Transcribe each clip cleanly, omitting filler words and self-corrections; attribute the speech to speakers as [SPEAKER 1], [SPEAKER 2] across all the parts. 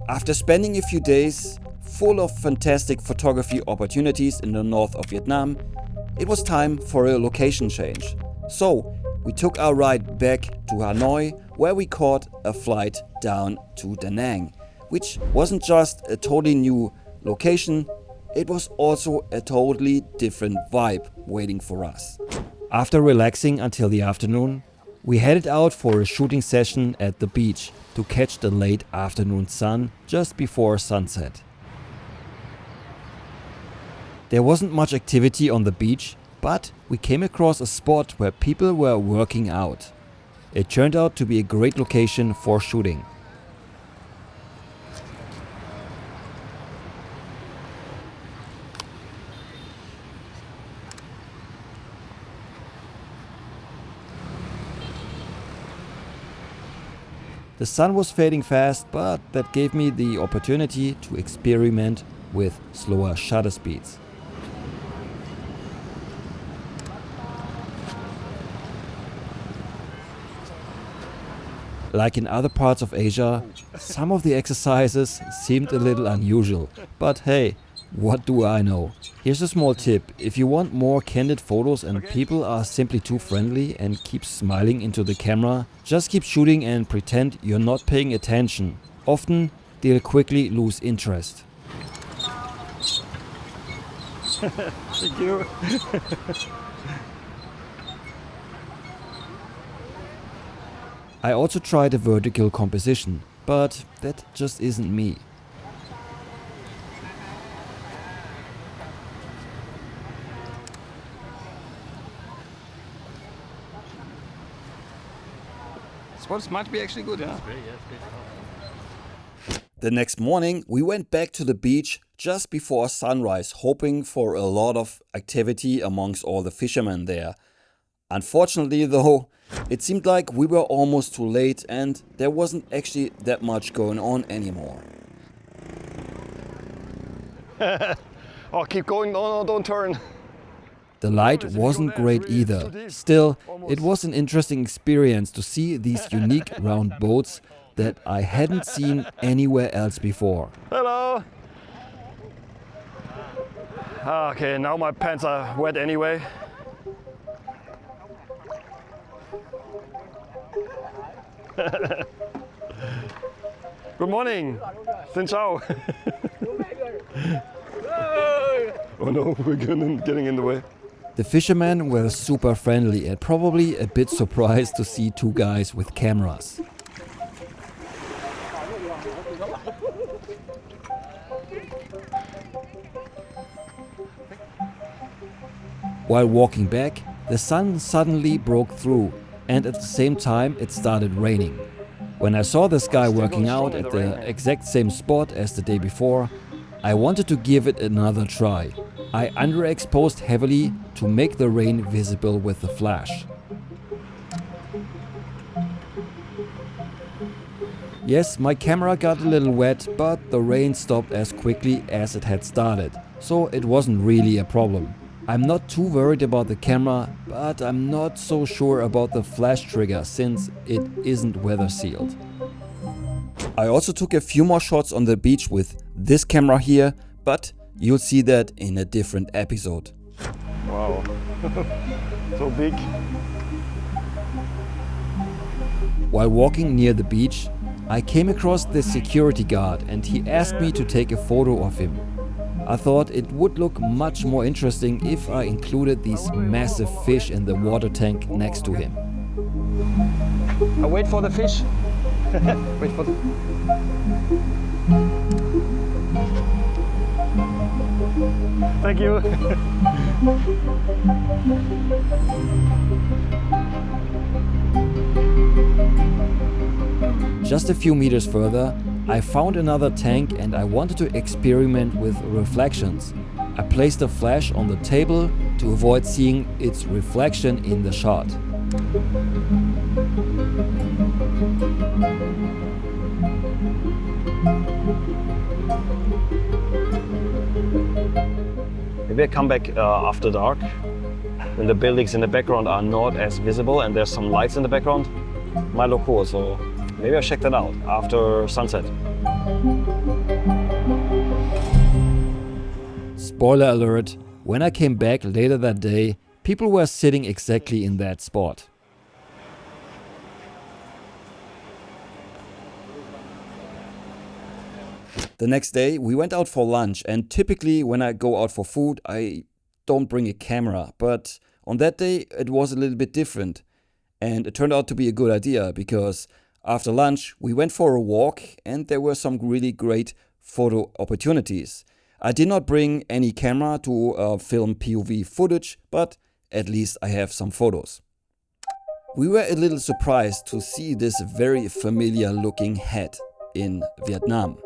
[SPEAKER 1] After spending a few days full of fantastic photography opportunities in the north of Vietnam, it was time for a location change. So we took our ride back to Hanoi, where we caught a flight down to Da Nang, which wasn't just a totally new location, it was also a totally different vibe waiting for us. After relaxing until the afternoon, we headed out for a shooting session at the beach to catch the late afternoon sun just before sunset. There wasn't much activity on the beach, but we came across a spot where people were working out. It turned out to be a great location for shooting. The sun was fading fast, but that gave me the opportunity to experiment with slower shutter speeds. Like in other parts of Asia, some of the exercises seemed a little unusual, but hey, what do I know? Here's a small tip: if you want more candid photos and people are simply too friendly and keep smiling into the camera, just keep shooting and pretend you're not paying attention. Often, they'll quickly lose interest.
[SPEAKER 2] Thank you.
[SPEAKER 1] I also tried a vertical composition, but that just isn't me.
[SPEAKER 2] Spots might be actually good, yeah?
[SPEAKER 1] The next morning, we went back to the beach just before sunrise, hoping for a lot of activity amongst all the fishermen there. Unfortunately though, it seemed like we were almost too late and there wasn't actually that much going on anymore.
[SPEAKER 2] Oh, keep going, no, don't turn.
[SPEAKER 1] The light wasn't great either. Still, it was an interesting experience to see these unique round boats that I hadn't seen anywhere else before.
[SPEAKER 2] Hello! Okay, now my pants are wet anyway. Good morning! Xin chào! Oh no, we're getting in the way.
[SPEAKER 1] The fishermen were super friendly and probably a bit surprised to see two guys with cameras. While walking back, the sun suddenly broke through, and at the same time it started raining. When I saw this guy working out at the exact same spot as the day before, I wanted to give it another try. I underexposed heavily to make the rain visible with the flash. Yes, my camera got a little wet, but the rain stopped as quickly as it had started, so it wasn't really a problem. I'm not too worried about the camera, but I'm not so sure about the flash trigger since it isn't weather sealed. I also took a few more shots on the beach with this camera here, but you'll see that in a different episode.
[SPEAKER 2] Wow, so big.
[SPEAKER 1] While walking near the beach, I came across the security guard and he asked me to take a photo of him. I thought it would look much more interesting if I included these massive fish in the water tank next to him.
[SPEAKER 2] I wait for the fish. Wait for the... Thank you.
[SPEAKER 1] Just a few meters further, I found another tank and I wanted to experiment with reflections. I placed a flash on the table to avoid seeing its reflection in the shot.
[SPEAKER 2] Maybe I come back after dark, when the buildings in the background are not as visible and there's some lights in the background. Might look cool, so maybe I'll check that out after sunset.
[SPEAKER 1] Spoiler alert, when I came back later that day, people were sitting exactly in that spot. The next day we went out for lunch, and typically when I go out for food I don't bring a camera, but on that day it was a little bit different, and it turned out to be a good idea because after lunch we went for a walk and there were some really great photo opportunities. I did not bring any camera to film POV footage, but at least I have some photos. We were a little surprised to see this very familiar looking hat in Vietnam.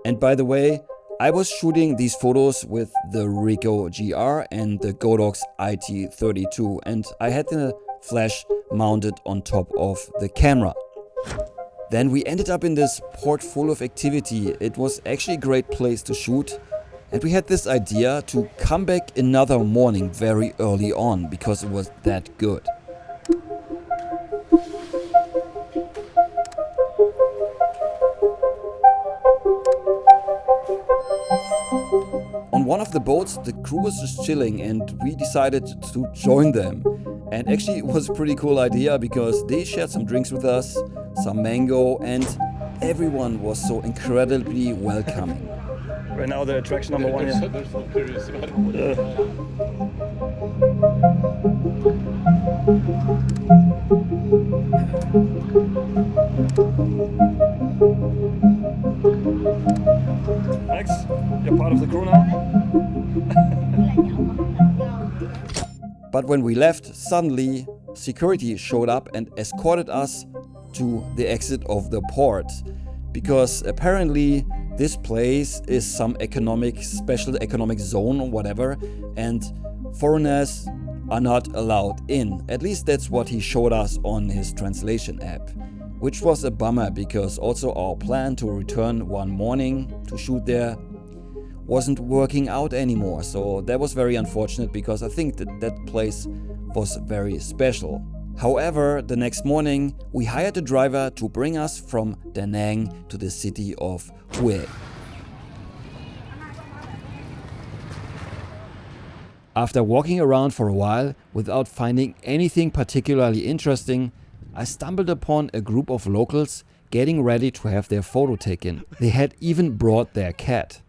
[SPEAKER 1] And by the way, I was shooting these photos with the Ricoh GR and the Godox IT32, and I had the flash mounted on top of the camera. Then we ended up in this port full of activity. It was actually a great place to shoot, and we had this idea to come back another morning very early on because it was that good. On one of the boats, the crew was just chilling and we decided to join them. And actually it was a pretty cool idea because they shared some drinks with us, some mango, and everyone was so incredibly welcoming.
[SPEAKER 2] Right now the attraction number one. Yeah.
[SPEAKER 3] They're so curious about it.
[SPEAKER 2] Max, you're part of the crew now?
[SPEAKER 1] But when we left, suddenly security showed up and escorted us to the exit of the port. Because apparently this place is some special economic zone or whatever, and foreigners are not allowed in. At least that's what he showed us on his translation app. Which was a bummer because also our plan to return one morning to shoot there wasn't working out anymore. So that was very unfortunate because I think that place was very special. However, the next morning we hired a driver to bring us from Da Nang to the city of Hue. After walking around for a while without finding anything particularly interesting, I stumbled upon a group of locals getting ready to have their photo taken. They had even brought their cat.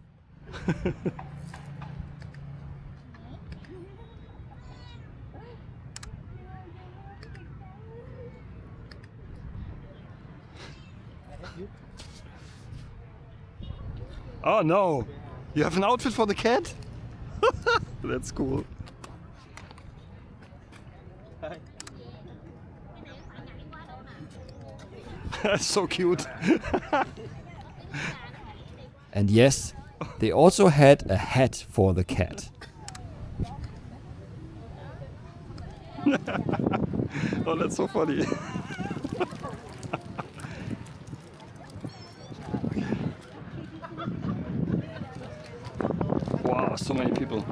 [SPEAKER 2] Oh no! You have an outfit for the cat? That's cool. That's so cute.
[SPEAKER 1] And yes, they also had a hat for the cat.
[SPEAKER 2] Oh, that's so funny. Wow, so many people.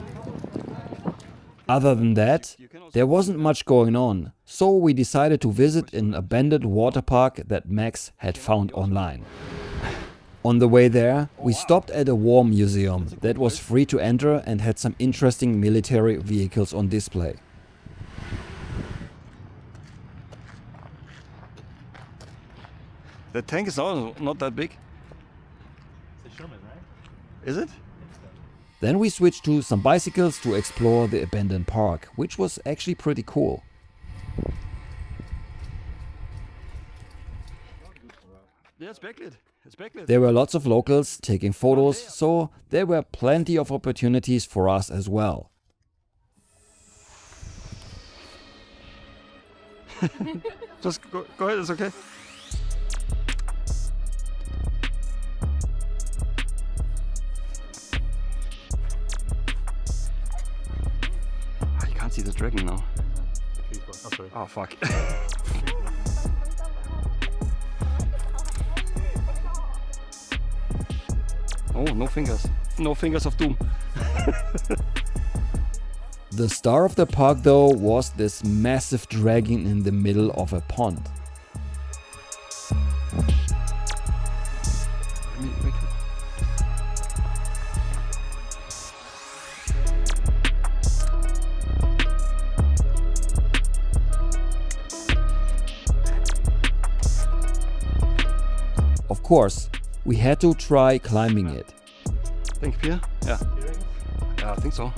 [SPEAKER 1] Other than that, there wasn't much going on, so we decided to visit an abandoned water park that Max had found online. On the way there, we stopped at a war museum that was free to enter and had some interesting military vehicles on display.
[SPEAKER 2] The tank is also not that big.
[SPEAKER 3] It's a Sherman, right?
[SPEAKER 2] Is it?
[SPEAKER 1] Then we switched to some bicycles to explore the abandoned park, which was actually pretty cool.
[SPEAKER 2] Yeah, it's backlit. It's backlit.
[SPEAKER 1] There were lots of locals taking photos, so there were plenty of opportunities for us as well.
[SPEAKER 2] Just go ahead, it's okay. I can't see the dragon now.
[SPEAKER 3] Oh, sorry.
[SPEAKER 2] Oh, fuck. Oh, no fingers. No fingers of doom.
[SPEAKER 1] The star of the park though was this massive dragon in the middle of a pond. Of course, we had to try climbing it.
[SPEAKER 4] Think Pierre? Yeah. Yeah, I think so.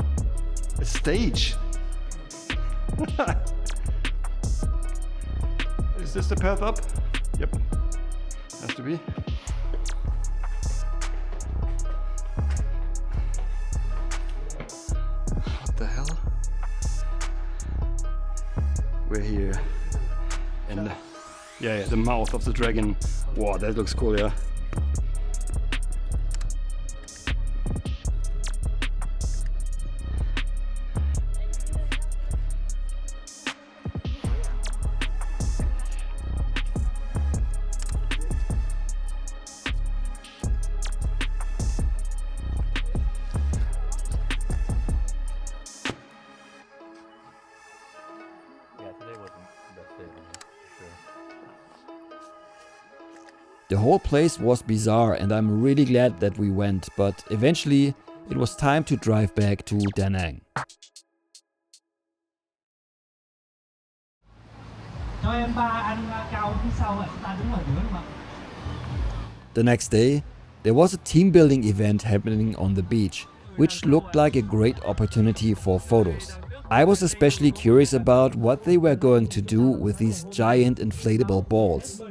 [SPEAKER 4] A stage. Is this the path up? Yep. Has to be. What the hell? We're here. And yeah, the mouth of the dragon. Wow, that looks cool, yeah.
[SPEAKER 3] Yeah, today wasn't the best day, sure.
[SPEAKER 1] The whole place was bizarre and I'm really glad that we went, but eventually it was time to drive back to Da Nang. The next day, there was a team building event happening on the beach, which looked like a great opportunity for photos. I was especially curious about what they were going to do with these giant inflatable balls.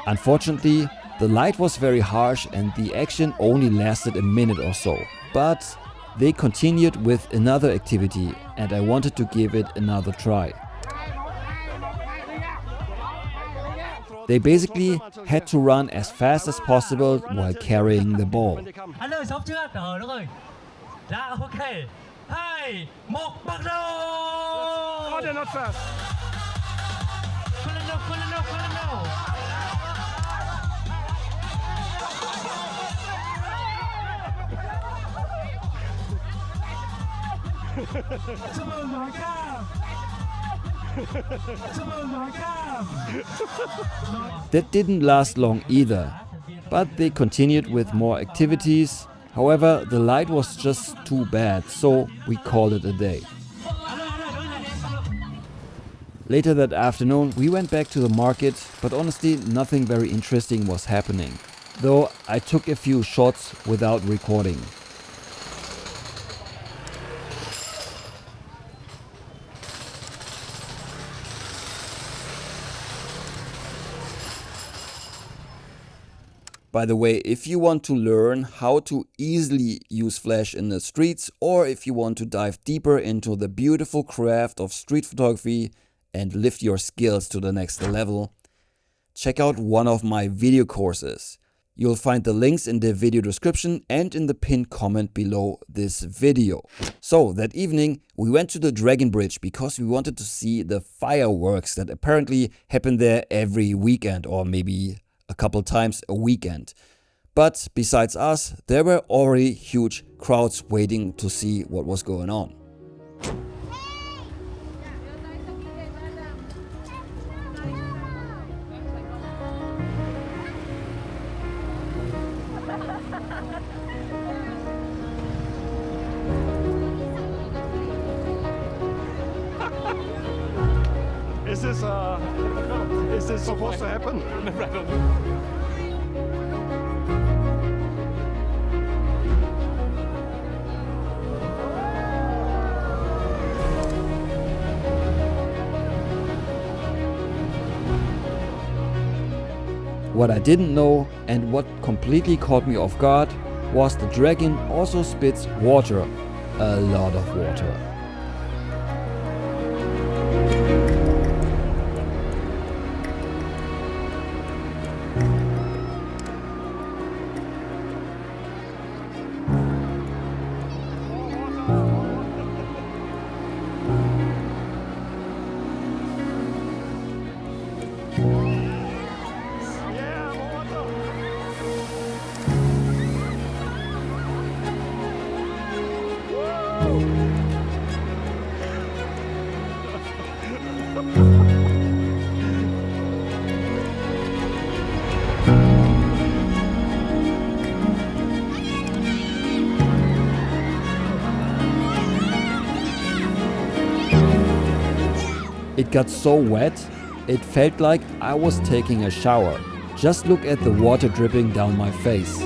[SPEAKER 1] Unfortunately, the light was very harsh and the action only lasted a minute or so. But they continued with another activity and I wanted to give it another try. They basically had to run as fast as possible while carrying the ball.
[SPEAKER 4] Oh, they're not fast.
[SPEAKER 1] That didn't last long either, but they continued with more activities. However, the light was just too bad, so we called it a day. Later that afternoon, we went back to the market, but honestly, nothing very interesting was happening. Though I took a few shots without recording. By the way, if you want to learn how to easily use flash in the streets, or if you want to dive deeper into the beautiful craft of street photography and lift your skills to the next level, check out one of my video courses. You'll find the links in the video description and in the pinned comment below this video. So that evening we went to the Dragon Bridge because we wanted to see the fireworks that apparently happen there every weekend, or maybe a couple times a weekend. But besides us, there were already huge crowds waiting to see what was going on.
[SPEAKER 4] Is this supposed to happen?
[SPEAKER 1] What I didn't know and what completely caught me off guard was the dragon also spits water, a lot of water. It got so wet It felt like I was taking a shower. Just look at the water dripping down my face.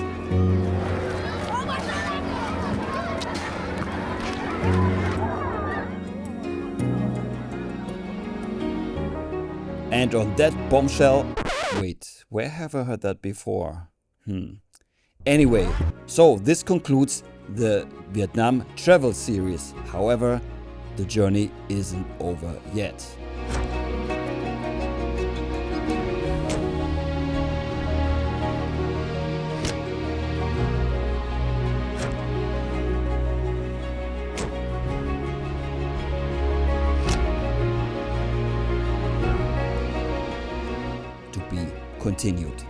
[SPEAKER 1] And on that bombshell, wait, where have I heard that before? Anyway, so this concludes the Vietnam travel series. However, the journey isn't over yet. To be continued.